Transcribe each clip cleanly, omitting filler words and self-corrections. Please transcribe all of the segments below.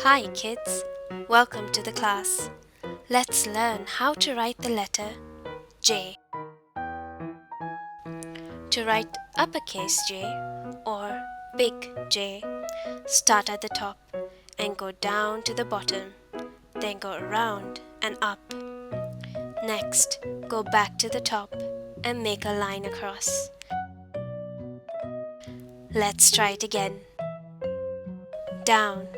Hi kids, welcome to the class. Let's learn how to write the letter J. To write uppercase J or big J, start at the top and go down to the bottom, then go around and up. Next, go back to the top and make a line across. Let's try it again. Down,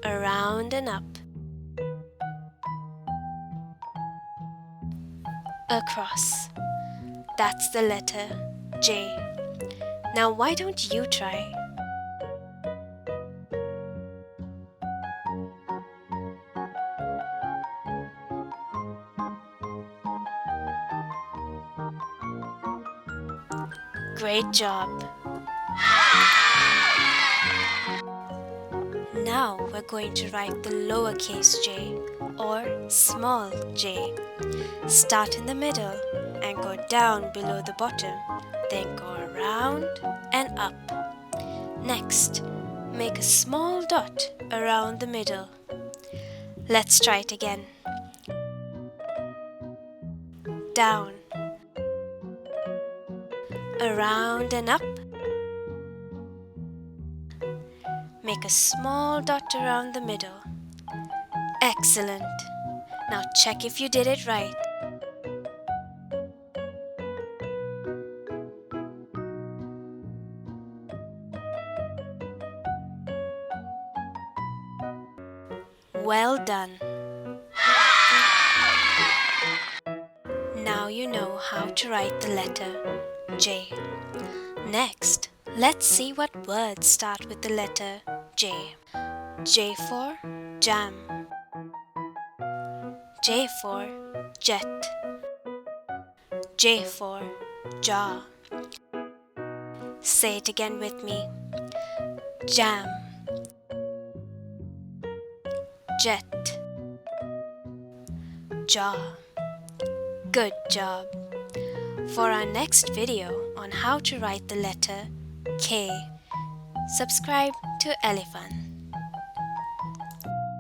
around and up, across. That's the letter J. Now why don't you try? Great job! Now we're going to write the lowercase j or small j. Start in the middle and go down below the bottom, then go around and up. Next, make a small dot around the middle. Let's try it again. Down, around and up. Make a small dot around the middle. Excellent! Now check if you did it right. Well done! Now you know how to write the letter J. Next, let's see what words start with the letter J. J for jam. J for jet. J for jar. Say it again with me. Jam. Jet. Jar. Good job. For our next video on how to write the letter K, subscribe to EllieFun.